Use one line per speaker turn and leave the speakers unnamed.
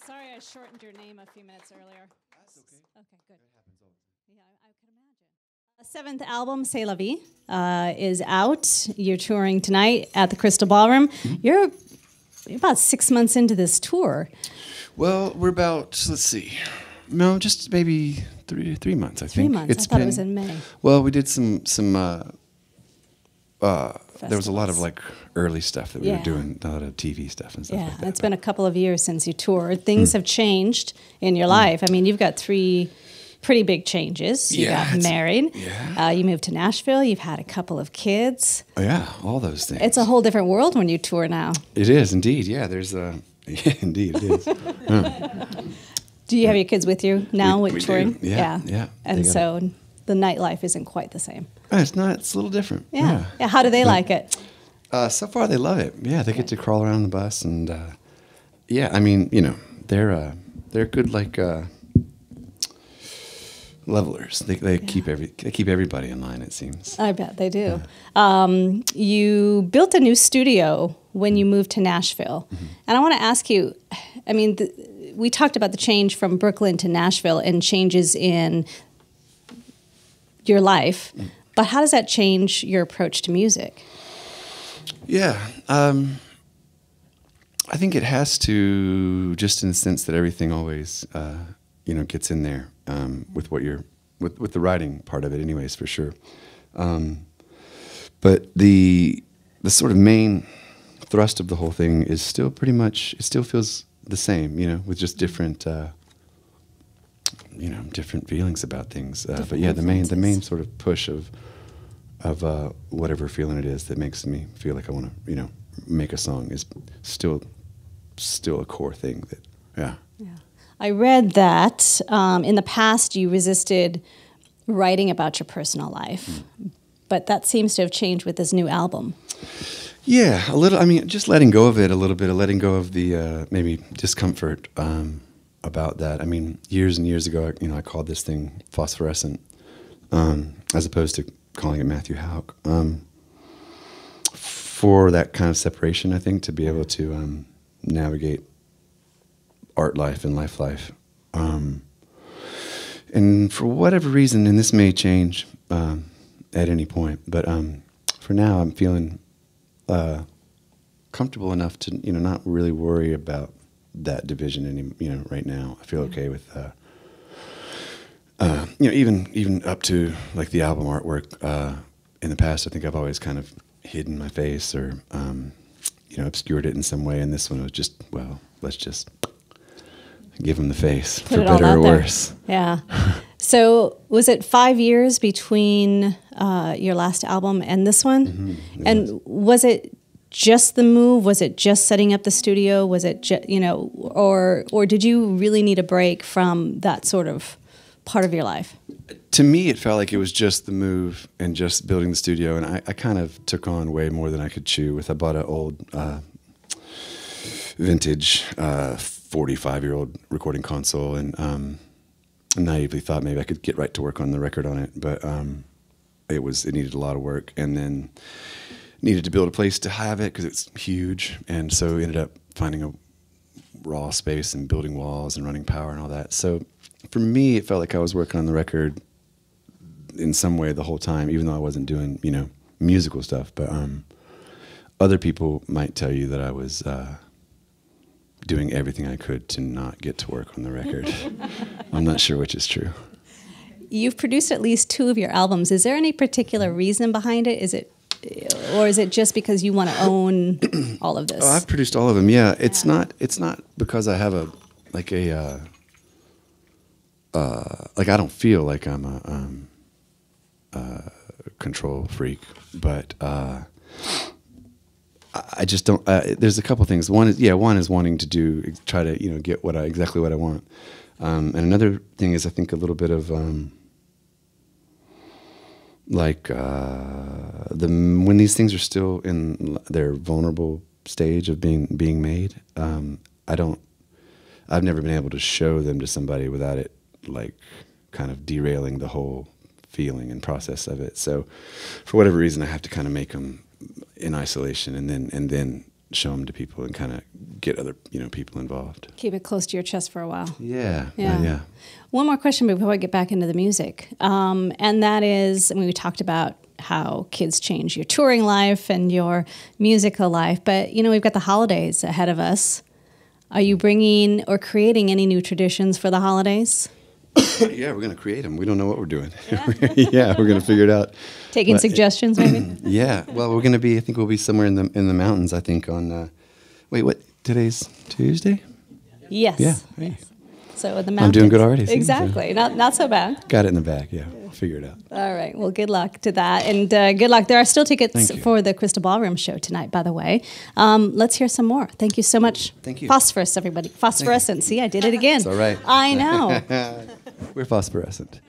Sorry I shortened your name a few minutes earlier.
That's okay.
Okay, good.
That happens all the time.
Yeah, I could imagine. Seventh album, C'est la vie, is out. You're touring tonight at the Crystal Ballroom. You're about 6 months into this tour.
Well, we're about, let's see, no, just maybe 3 months, I think.
3 months. I thought it was in May.
Well, we did some there was a lot of like early stuff that we were doing, a lot of TV stuff and stuff like that.
It's been a couple of years since you toured. Things have changed in your life. I mean, you've got 3 pretty big changes. You got married.
Yeah.
You moved to Nashville. You've had a couple of kids.
Oh, yeah, all those things.
It's a whole different world when you tour now.
It is, indeed. Yeah, there's a... Yeah, indeed, it is.
Do you have your kids with you now with
we
touring?
do. Yeah.
And so the nightlife isn't quite the same.
It's not. It's a little different.
Yeah. How do they like it?
So far, they love it. Yeah, they get to crawl around the bus, and yeah, I mean, you know, they're good like levelers. They keep everybody in line. It seems.
I bet they do. You built a new studio when you moved to Nashville, and I want to ask you. I mean, we talked about the change from Brooklyn to Nashville and changes in your life, but how does that change your approach to music?
Yeah, I think it has to, just in the sense that everything always, gets in there with what you're with the writing part of it, anyways, for sure. But the sort of main thrust of the whole thing is still pretty much. It still feels the same, with just different. Different feelings about things. But yeah, the main sort of push of whatever feeling it is that makes me feel like I want to, make a song is still a core thing that, yeah.
I read that in the past you resisted writing about your personal life, but that seems to have changed with this new album.
Yeah, a little. I mean, just letting go of it a little bit, letting go of the maybe discomfort about that. I mean, years and years ago, I called this thing Phosphorescent, as opposed to calling it Matthew Houck, for that kind of separation, I think, to be able to navigate art life and life. And for whatever reason, and this may change at any point, but for now, I'm feeling comfortable enough to, not really worry about that division right now. I feel okay with even up to like the album artwork. In the past, I think I've always kind of hidden my face or obscured it in some way, and this one was just, well, let's just give them the face, for better or worse.
Yeah. So was it 5 years between your last album and this one? And was it just the move? Was it just setting up the studio? Was it or did you really need a break from that sort of part of your life?
To me, it felt like it was just the move and just building the studio, and I kind of took on way more than I could chew with. I bought an old vintage 45-year-old recording console, and naively thought maybe I could get right to work on the record on it, but it needed a lot of work, and then needed to build a place to have it because it's huge, and so ended up finding a raw space and building walls and running power and all that. So for me, it felt like I was working on the record in some way the whole time, even though I wasn't doing, musical stuff. But other people might tell you that I was doing everything I could to not get to work on the record. I'm not sure which is true.
You've produced at least 2 of your albums. Is there any particular reason behind it? Is it just because you want to own all of this?
Oh, I've produced all of them. Yeah, it's not because I have I don't feel like I'm a control freak, but I just don't. There's a couple things. One is wanting to try to get exactly what I want, and another thing is I think a little bit of when these things are still in their vulnerable stage of being made. I've never been able to show them to somebody without it kind of derailing the whole feeling and process of it. So for whatever reason, I have to kind of make them in isolation and then show them to people and kind of get other people involved.
Keep it close to your chest for a while.
Yeah.
One more question before I get back into the music, and that is, we talked about how kids change your touring life and your musical life, but we've got the holidays ahead of us. Are you bringing or creating any new traditions for the holidays?
Yeah, we're going to create them. We don't know what we're doing. Yeah, we're going to figure it out.
Taking suggestions, maybe?
Yeah. Well, we're going to be, I think we'll be somewhere in the mountains, I think, on, wait, what? Today's Tuesday?
Yes.
Yeah. Hey.
So in the mountains.
I'm doing good already.
Exactly. So. Not so bad.
Got it in the bag, yeah. We'll figure it out.
All right. Well, good luck to that. And good luck. There are still tickets for the Crystal Ballroom show tonight, by the way. Let's hear some more. Thank you so much.
Thank you.
Phosphorescent, everybody. Phosphorescent. See, I did it again.
It's all right.
I know.
We're phosphorescent.